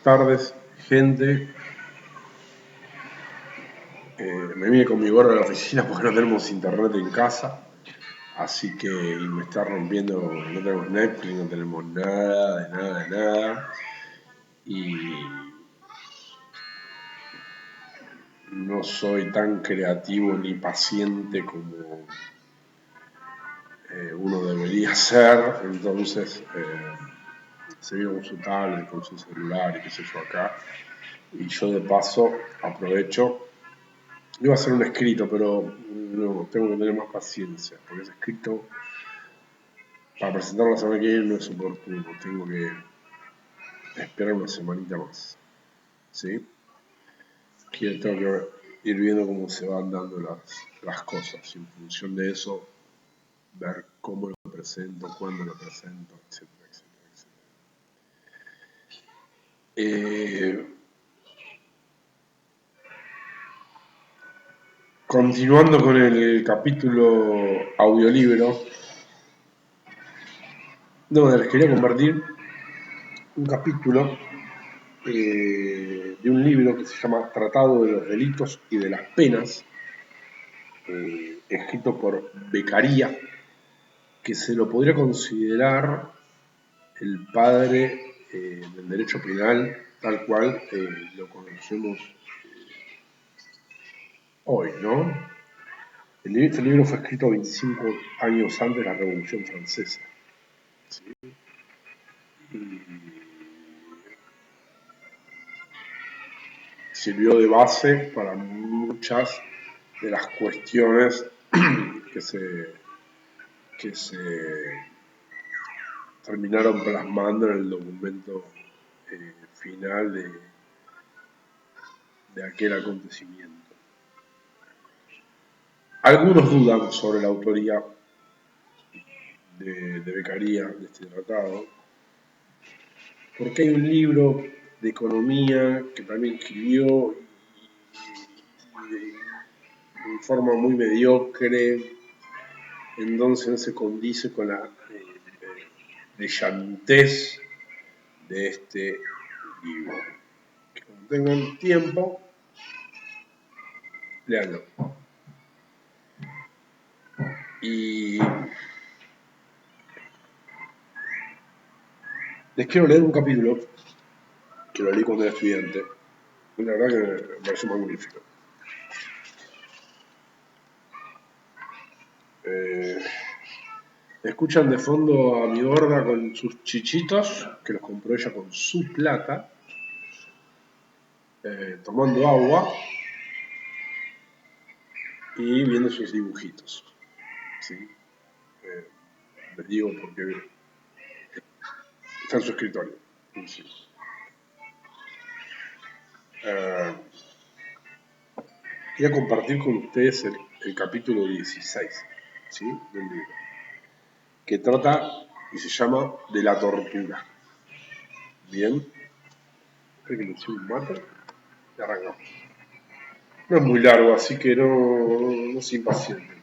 tardes, gente. Me vine con mi gorra a la oficina porque no tenemos internet en casa. Así que me está rompiendo, no tenemos Netflix, no tenemos nada, de nada, de nada. Y no soy tan creativo ni paciente como uno debería ser. Entonces se vino con su tablet, con su celular y qué sé yo acá. Y yo de paso aprovecho. Iba a hacer un escrito, pero no, tengo que tener más paciencia, porque ese escrito para presentarlo la semana que viene no es oportuno, tengo que esperar una semanita más, ¿sí? Que tengo que ir viendo cómo se van dando las cosas, y en función de eso, ver cómo lo presento, cuándo lo presento, etcétera, etcétera, etcétera. Continuando con el capítulo audiolibro, no, les quería compartir un capítulo de un libro que se llama Tratado de los Delitos y de las Penas, escrito por Beccaria, que se lo podría considerar el padre del derecho penal tal cual lo conocemos hoy, ¿no? Este libro fue escrito 25 años antes de la Revolución Francesa, ¿sí? Y sirvió de base para muchas de las cuestiones que se terminaron plasmando en el documento final de aquel acontecimiento. Algunos dudan sobre la autoría de Beccaria de este tratado, porque hay un libro de economía que también escribió y de forma muy mediocre, entonces no se condice con la brillantez de este libro. Que cuando tengan tiempo, léanlo. Y les quiero leer un capítulo que lo leí cuando era estudiante. La verdad que me pareció magnífico. Escuchan de fondo a mi gorda con sus chichitos, que los compró ella con su plata, tomando agua y viendo sus dibujitos. ¿Sí? Les digo porque está en su escritorio. Sí. Quería compartir con ustedes el capítulo 16, ¿sí? Del libro, que trata y se llama de la tortura. Bien, espero que le eche un mate y arrancamos. No es muy largo, así que no se impacienten.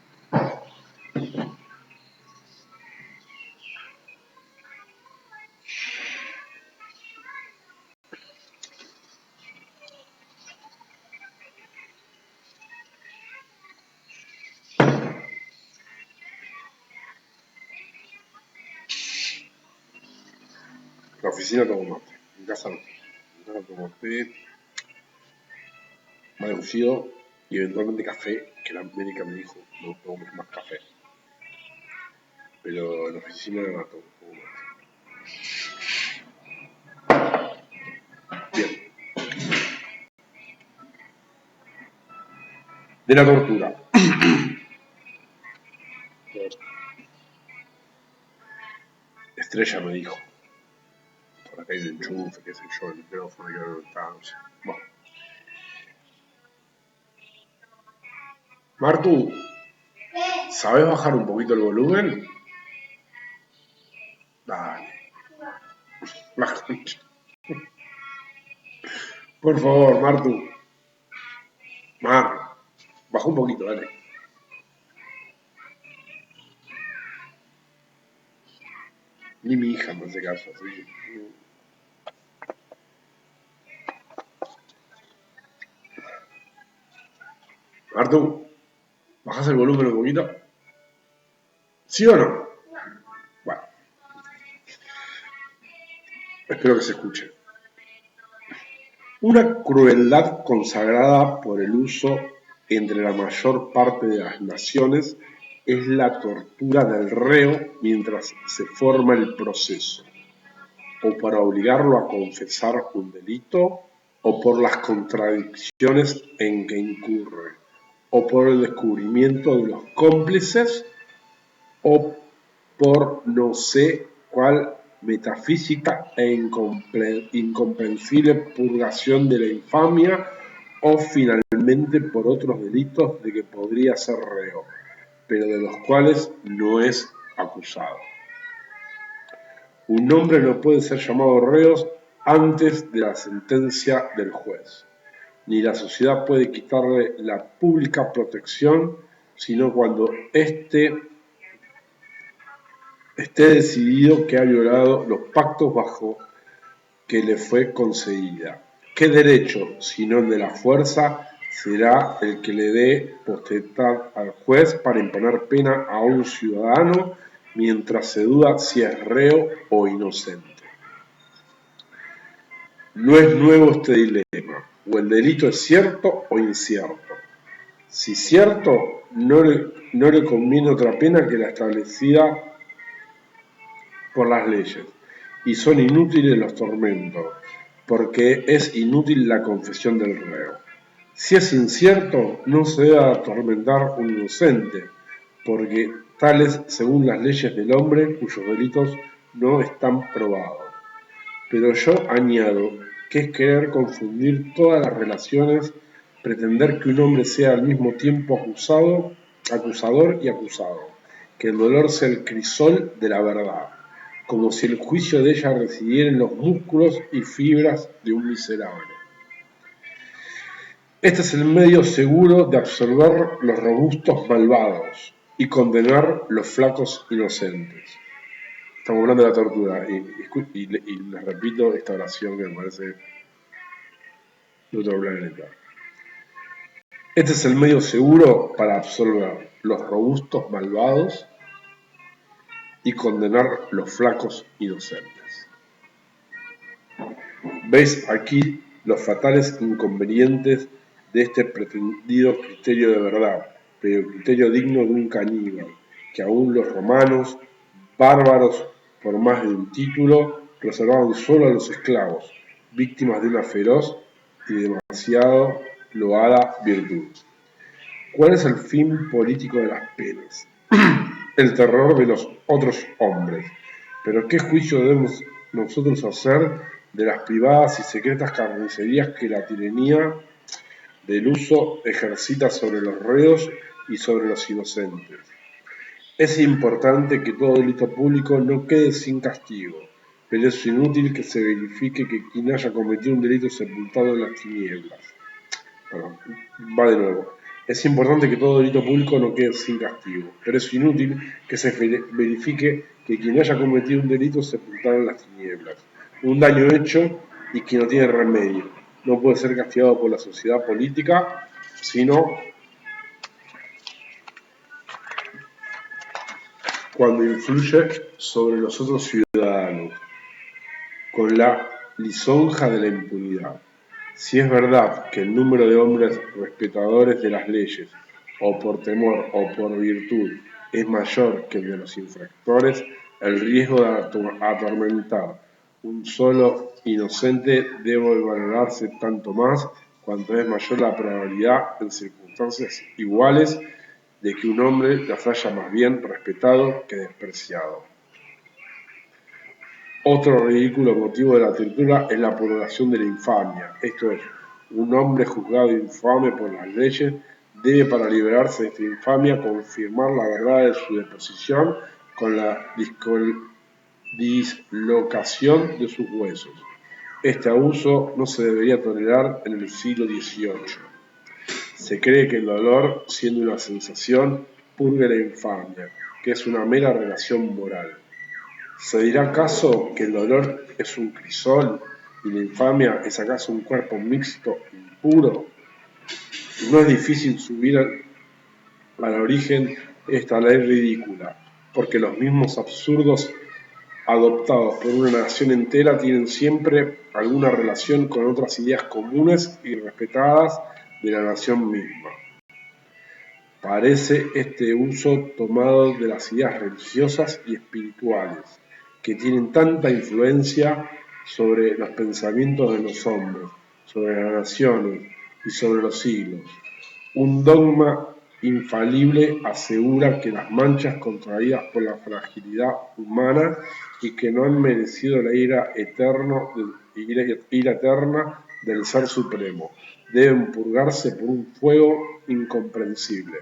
La oficina tomo mate, en casa no. En casa tomo té, mate cocido y eventualmente café, que la médica me dijo no tomes más café. Pero en la oficina tomo mate. Bien. De la tortura. Estrella me dijo. Por acá hay un enchufe, qué sé yo, el micrófono que no está, no sé. Bueno. Martu, ¿sabes bajar un poquito el volumen? Dale. La concha. Por favor, Martu. Mar, baja un poquito, dale. Ni mi hija me hace caso, así que... Artu, ¿bajás el volumen un poquito? ¿Sí o no? Bueno, espero que se escuche. Una crueldad consagrada por el uso entre la mayor parte de las naciones es la tortura del reo mientras se forma el proceso, o para obligarlo a confesar un delito, o por las contradicciones en que incurre, o por el descubrimiento de los cómplices, o por no sé cuál metafísica e incomprensible purgación de la infamia, o finalmente por otros delitos de que podría ser reo, pero de los cuales no es acusado. Un hombre no puede ser llamado reo antes de la sentencia del juez, ni la sociedad puede quitarle la pública protección, sino cuando esté decidido que ha violado los pactos bajo que le fue concedida. ¿Qué derecho, sino el de la fuerza, será el que le dé potestad al juez para imponer pena a un ciudadano mientras se duda si es reo o inocente? No es nuevo este dilema, o el delito es cierto o incierto. Si cierto, no le conviene otra pena que la establecida por las leyes, y son inútiles los tormentos, porque es inútil la confesión del reo. Si es incierto, no se debe atormentar un inocente, porque tales según las leyes del hombre cuyos delitos no están probados. Pero yo añado que es querer confundir todas las relaciones, pretender que un hombre sea al mismo tiempo acusador y acusado, que el dolor sea el crisol de la verdad, como si el juicio de ella residiera en los músculos y fibras de un miserable. Este es el medio seguro de absolver los robustos malvados y condenar los flacos inocentes. Estamos hablando de la tortura y les repito esta oración que me parece de otro planeta. Este es el medio seguro para absolver los robustos malvados y condenar los flacos inocentes. ¿Veis aquí los fatales inconvenientes de este pretendido criterio de verdad, pero el criterio digno de un caníbal, que aún los romanos, bárbaros por más de un título, reservaban solo a los esclavos, víctimas de una feroz y demasiado loada virtud? ¿Cuál es el fin político de las penas? El terror de los otros hombres. Pero ¿qué juicio debemos nosotros hacer de las privadas y secretas carnicerías que la tiranía del uso ejercita sobre los reos y sobre los inocentes? Es importante que todo delito público no quede sin castigo, pero es inútil que se verifique que quien haya cometido un delito sepultado en las tinieblas. Bueno, va de nuevo. Es importante que todo delito público no quede sin castigo, pero es inútil que se verifique que quien haya cometido un delito sepultado en las tinieblas. Un daño hecho y que no tiene remedio. No puede ser castigado por la sociedad política, sino cuando influye sobre los otros ciudadanos, con la lisonja de la impunidad. Si es verdad que el número de hombres respetadores de las leyes, o por temor o por virtud, es mayor que el de los infractores, el riesgo de atormentar un solo inocente debe valorarse tanto más cuanto es mayor la probabilidad, en circunstancias iguales, de que un hombre las haya más bien respetado que despreciado. Otro ridículo motivo de la tortura es la purgación de la infamia, esto es, un hombre juzgado infame por las leyes debe, para liberarse de esta infamia, confirmar la verdad de su deposición con la dislocación de sus huesos. Este abuso no se debería tolerar en el siglo XVIII. Se cree que el dolor, siendo una sensación, purga la infamia, que es una mera relación moral. ¿Se dirá acaso que el dolor es un crisol y la infamia es acaso un cuerpo mixto impuro? No es difícil subir al origen esta ley ridícula, porque los mismos absurdos adoptados por una nación entera tienen siempre alguna relación con otras ideas comunes y respetadas de la nación misma. Parece este uso tomado de las ideas religiosas y espirituales, que tienen tanta influencia sobre los pensamientos de los hombres, sobre las naciones y sobre los siglos. Un dogma infalible asegura que las manchas contraídas por la fragilidad humana y que no han merecido la ira eterna del Ser Supremo deben purgarse por un fuego incomprensible,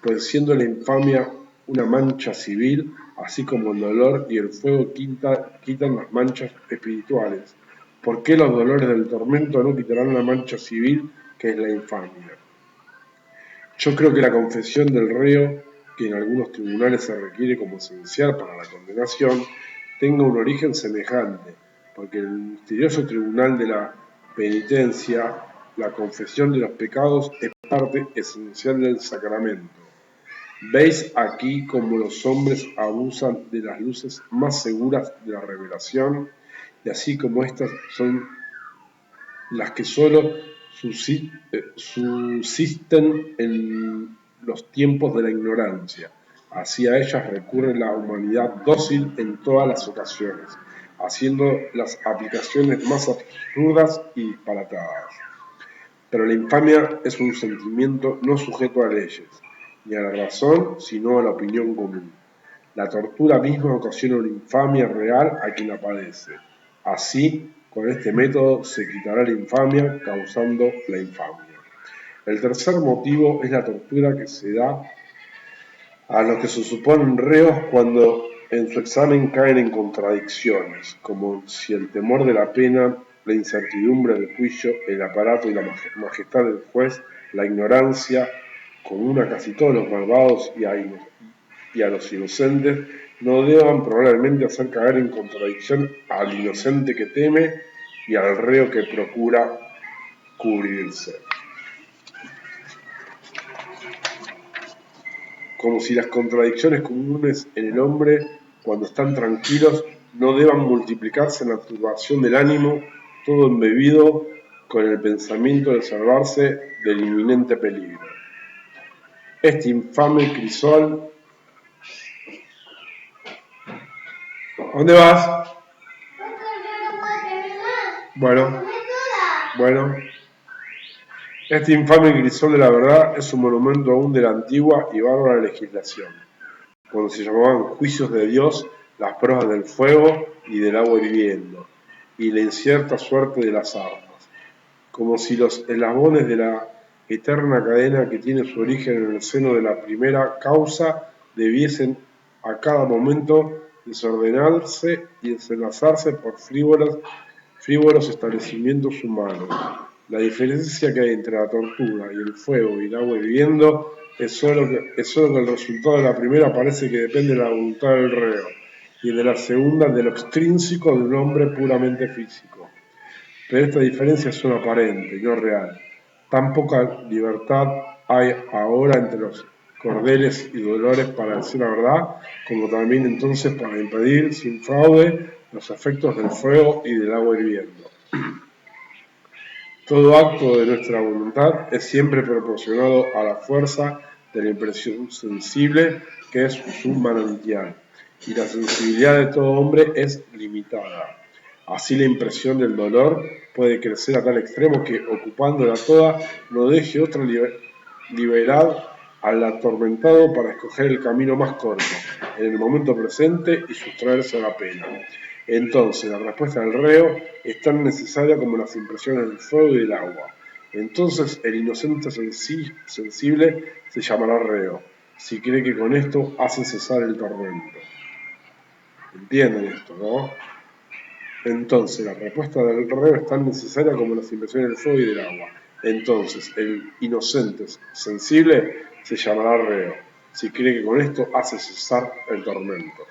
pues siendo la infamia una mancha civil, así como el dolor y el fuego quitan las manchas espirituales. ¿Por qué los dolores del tormento no quitarán la mancha civil que es la infamia? Yo creo que la confesión del reo, que en algunos tribunales se requiere como esencial para la condenación, tenga un origen semejante, porque en el misterioso tribunal de la penitencia, la confesión de los pecados es parte esencial del sacramento. Veis aquí cómo los hombres abusan de las luces más seguras de la revelación, y así como estas son las que solo subsisten en los tiempos de la ignorancia. Hacia ellas recurre la humanidad dócil en todas las ocasiones, haciendo las aplicaciones más absurdas y disparatadas. Pero la infamia es un sentimiento no sujeto a leyes, ni a la razón, sino a la opinión común. La tortura misma ocasiona una infamia real a quien la padece. Así, con este método se quitará la infamia causando la infamia. El tercer motivo es la tortura que se da a los que se suponen reos cuando en su examen caen en contradicciones, como si el temor de la pena, la incertidumbre del juicio, el aparato y la majestad del juez, la ignorancia común a casi todos los malvados y a los inocentes, no deban probablemente hacer caer en contradicción al inocente que teme y al reo que procura cubrirse. Como si las contradicciones comunes en el hombre, cuando están tranquilos, no deban multiplicarse en la turbación del ánimo, todo embebido con el pensamiento de salvarse del inminente peligro. Este infame crisol... ¿Dónde vas? Bueno. Este infame crisol de la verdad es un monumento aún de la antigua y bárbara legislación, cuando se llamaban juicios de Dios las pruebas del fuego y del agua hirviendo, y la incierta suerte de las armas, como si los eslabones de la eterna cadena que tiene su origen en el seno de la primera causa debiesen a cada momento desordenarse y desenlazarse por frívolos establecimientos humanos. La diferencia que hay entre la tortura y el fuego y el agua hirviendo es solo que el resultado de la primera parece que depende de la voluntad del reo y de la segunda de lo extrínseco de un hombre puramente físico. Pero esta diferencia es solo aparente y no real. Tan poca libertad hay ahora entre los cordeles y dolores para decir la verdad, como también entonces para impedir sin fraude los efectos del fuego y del agua hirviendo. Todo acto de nuestra voluntad es siempre proporcionado a la fuerza de la impresión sensible que es su manantial, y la sensibilidad de todo hombre es limitada. Así la impresión del dolor puede crecer a tal extremo que, ocupándola toda, no deje otra libertad al atormentado para escoger el camino más corto, en el momento presente y sustraerse a la pena. Entonces, la respuesta del reo es tan necesaria como las impresiones del fuego y del agua. Entonces, el inocente sensible se llamará reo, si cree que con esto hace cesar el tormento. ¿Entienden esto, no? Entonces, la respuesta del reo es tan necesaria como las impresiones del fuego y del agua. Entonces, el inocente sensible se llamará reo, si cree que con esto hace cesar el tormento.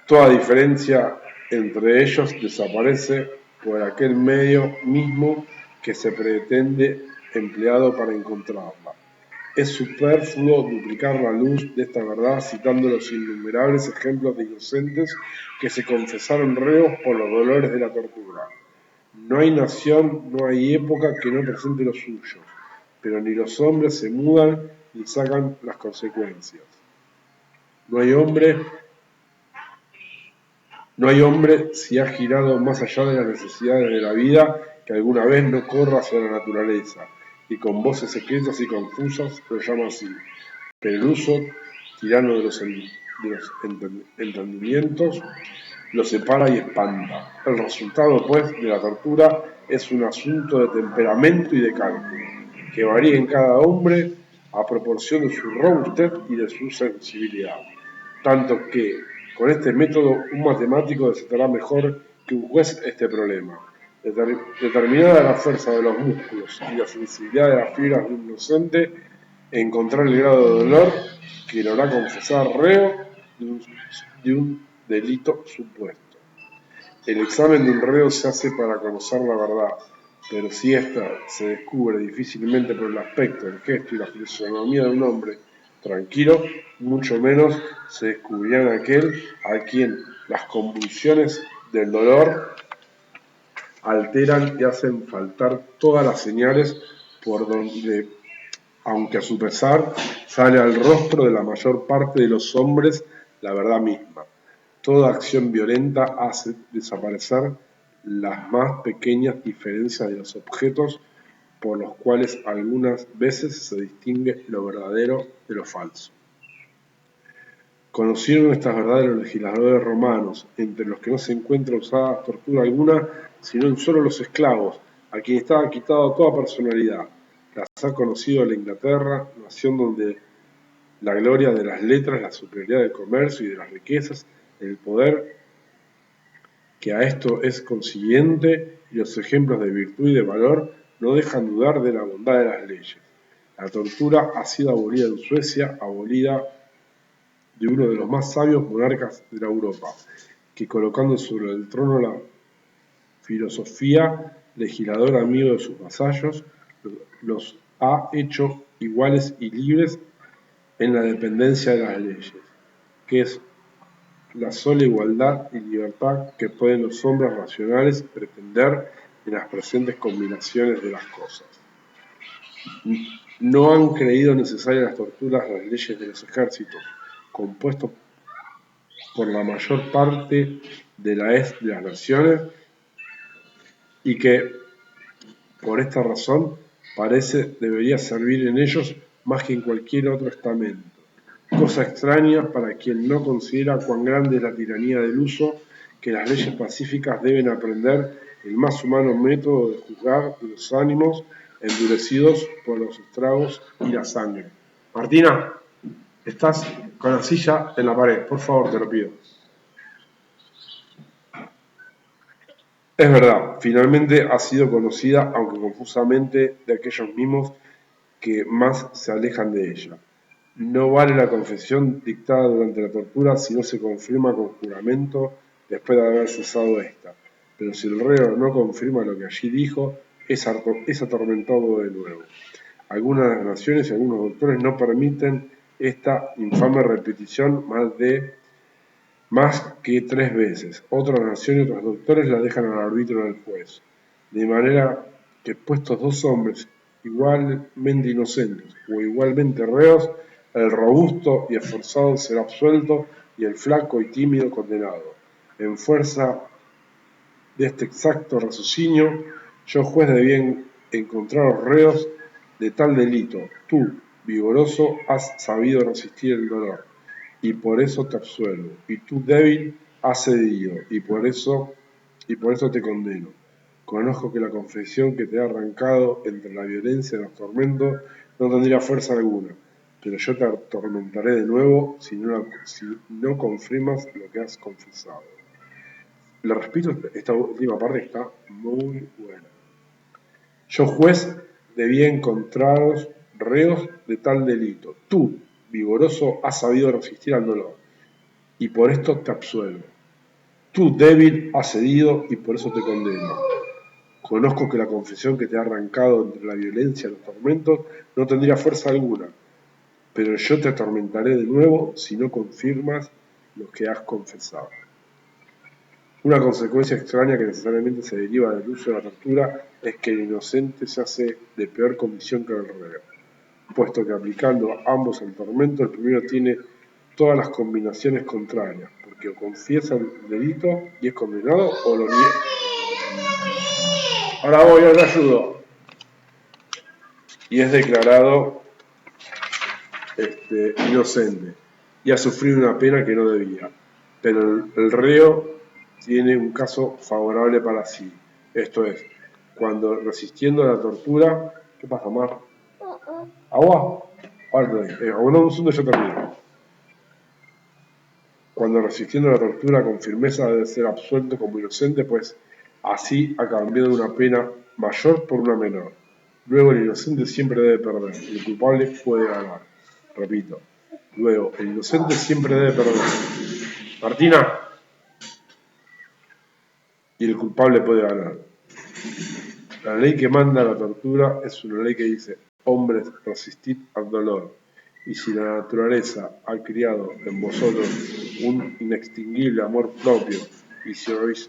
Toda diferencia entre ellos desaparece por aquel medio mismo que se pretende empleado para encontrarla. Es superfluo duplicar la luz de esta verdad citando los innumerables ejemplos de inocentes que se confesaron reos por los dolores de la tortura. No hay nación, no hay época que no presente los suyos, pero ni los hombres se mudan ni sacan las consecuencias. No hay hombre si ha girado más allá de las necesidades de la vida que alguna vez no corra hacia la naturaleza, y con voces secretas y confusas lo llama así. Pero el uso tirano de los entendimientos lo separa y espanta. El resultado, pues, de la tortura es un asunto de temperamento y de cálculo, que varía en cada hombre a proporción de su robustez y de su sensibilidad. Tanto que, con este método, un matemático desatará mejor que un juez este problema. Determinada la fuerza de los músculos y la sensibilidad de las fibras de un inocente, encontrar el grado de dolor que lo hará confesar reo de un delito supuesto. El examen de un reo se hace para conocer la verdad, pero si ésta se descubre difícilmente por el aspecto, el gesto y la fisonomía de un hombre tranquilo, mucho menos se descubrirá en aquel a quien las convulsiones del dolor alteran y hacen faltar todas las señales por donde, aunque a su pesar, sale al rostro de la mayor parte de los hombres la verdad misma. Toda acción violenta hace desaparecer las más pequeñas diferencias de los objetos por los cuales algunas veces se distingue lo verdadero de lo falso. Conocieron estas verdades los legisladores romanos, entre los que no se encuentra usada tortura alguna, sino en solo los esclavos, a quien estaba quitado toda personalidad. Las ha conocido la Inglaterra, nación donde la gloria de las letras, la superioridad del comercio y de las riquezas, el poder que a esto es consiguiente, y los ejemplos de virtud y de valor no dejan dudar de la bondad de las leyes. La tortura ha sido abolida en Suecia, abolida de uno de los más sabios monarcas de la Europa, que colocando sobre el trono la filosofía, legislador amigo de sus vasallos, los ha hecho iguales y libres en la dependencia de las leyes, que es la sola igualdad y libertad que pueden los hombres racionales pretender en las presentes combinaciones de las cosas. No han creído necesarias las torturas las leyes de los ejércitos, compuestos por la mayor parte de las naciones, y que, por esta razón, parece debería servir en ellos más que en cualquier otro estamento. Cosa extraña para quien no considera cuán grande es la tiranía del uso, que las leyes pacíficas deben aprender el más humano método de juzgar los ánimos endurecidos por los estragos y la sangre. Martina, estás con la silla en la pared, por favor, te lo pido. Es verdad, finalmente ha sido conocida, aunque confusamente, de aquellos mismos que más se alejan de ella. No vale la confesión dictada durante la tortura si no se confirma con juramento después de haber cesado esta. Pero si el reo no confirma lo que allí dijo, es atormentado de nuevo. Algunas de las naciones y algunos doctores no permiten esta infame repetición más que 3 veces. Otras naciones y otros doctores la dejan al arbitrio del juez. De manera que puestos dos hombres igualmente inocentes o igualmente reos, el robusto y esforzado será absuelto y el flaco y tímido condenado. En fuerza de este exacto raciocinio, yo juez debía encontrar los reos de tal delito. Tú, vigoroso, has sabido resistir el dolor, y por eso te absuelvo. Y tú, débil, has cedido, y por eso te condeno. Conozco que la confesión que te ha arrancado entre la violencia y los tormentos no tendría fuerza alguna, pero yo te atormentaré de nuevo si no confirmas lo que has confesado. Le repito, esta última parte está muy buena. Yo, juez, debía encontraros reos de tal delito. Tú, vigoroso, has sabido resistir al dolor, y por esto te absuelvo. Tú, débil, has cedido, y por eso te condeno. Conozco que la confesión que te ha arrancado entre la violencia y los tormentos no tendría fuerza alguna, pero yo te atormentaré de nuevo si no confirmas lo que has confesado. Una consecuencia extraña que necesariamente se deriva del uso de la tortura es que el inocente se hace de peor condición que el reo, puesto que aplicando ambos el tormento, el primero tiene todas las combinaciones contrarias, porque o confiesa el delito y es condenado o lo niega. Ahora voy, ahora ayudo. Y es declarado inocente y ha sufrido una pena que no debía. Pero el reo tiene un caso favorable para sí. Esto es, cuando resistiendo a la tortura... ¿Qué pasa, Mar? ¿Agua? Ahora te doy. Un segundo, yo termino. Cuando resistiendo a la tortura con firmeza debe ser absuelto como inocente, pues así ha cambiado una pena mayor por una menor. Luego el inocente siempre debe perder y el culpable puede ganar. Repito, luego el inocente siempre debe perder. Martina, y el culpable puede ganar. La ley que manda la tortura es una ley que dice: hombres, resistid al dolor. Y si la naturaleza ha criado en vosotros un inextinguible amor propio, y si os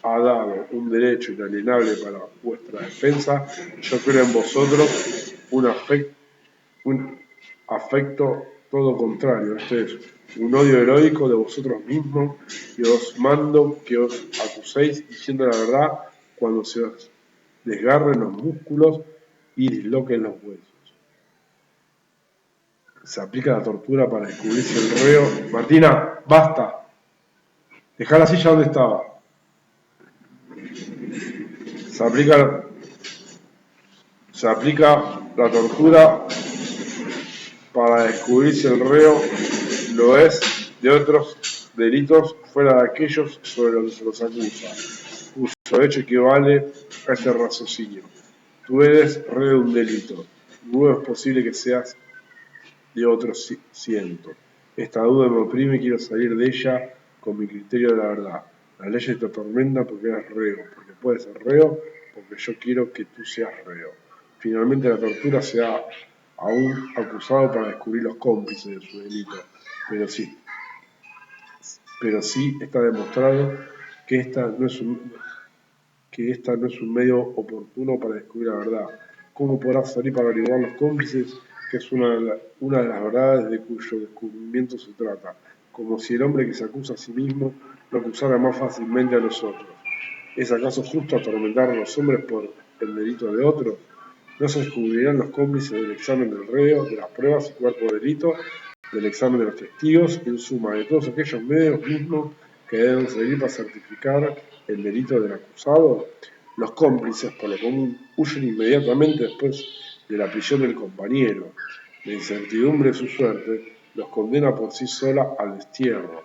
ha dado un derecho inalienable para vuestra defensa, yo creo en vosotros un afecto todo contrario, este es un odio heroico de vosotros mismos, y os mando que os acuséis diciendo la verdad cuando se os desgarren los músculos y disloquen los huesos. Se aplica la tortura para descubrir si el reo... Martina, basta. Dejá la silla donde estaba. Se aplica la tortura para descubrir si el reo lo es de otros delitos fuera de aquellos sobre los que se los acusa, cuyo hecho equivale a este raciocinio. Tú eres reo de un delito, luego es posible que seas de otros ciento. Esta duda me oprime y quiero salir de ella con mi criterio de la verdad. Las leyes te atormentan porque eres reo, porque puedes ser reo, porque yo quiero que tú seas reo. Finalmente la tortura se ha aún acusado para descubrir los cómplices de su delito, pero sí está demostrado que esta no es un medio oportuno para descubrir la verdad. ¿Cómo podrás salir para averiguar los cómplices, que es una de las verdades de cuyo descubrimiento se trata? Como si el hombre que se acusa a sí mismo lo acusara más fácilmente a nosotros. ¿Es acaso justo atormentar a los hombres por el delito de otros? No se descubrirán los cómplices del examen del reo, de las pruebas y cuerpo de delito, del examen de los testigos, en suma, de todos aquellos medios mismos que deben servir para certificar el delito del acusado. Los cómplices, por lo común, huyen inmediatamente después de la prisión del compañero. La incertidumbre de su suerte los condena por sí sola al destierro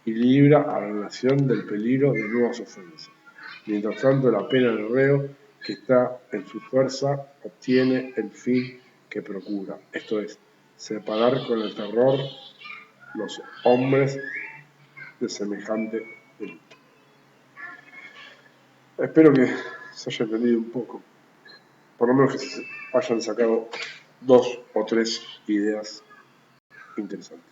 y libra a la nación del peligro de nuevas ofensas. Mientras tanto, la pena del reo, que está en su fuerza, obtiene el fin que procura, esto es, separar con el terror los hombres de semejante delito. Espero que se haya entendido un poco, por lo menos que se hayan sacado 2 o 3 ideas interesantes.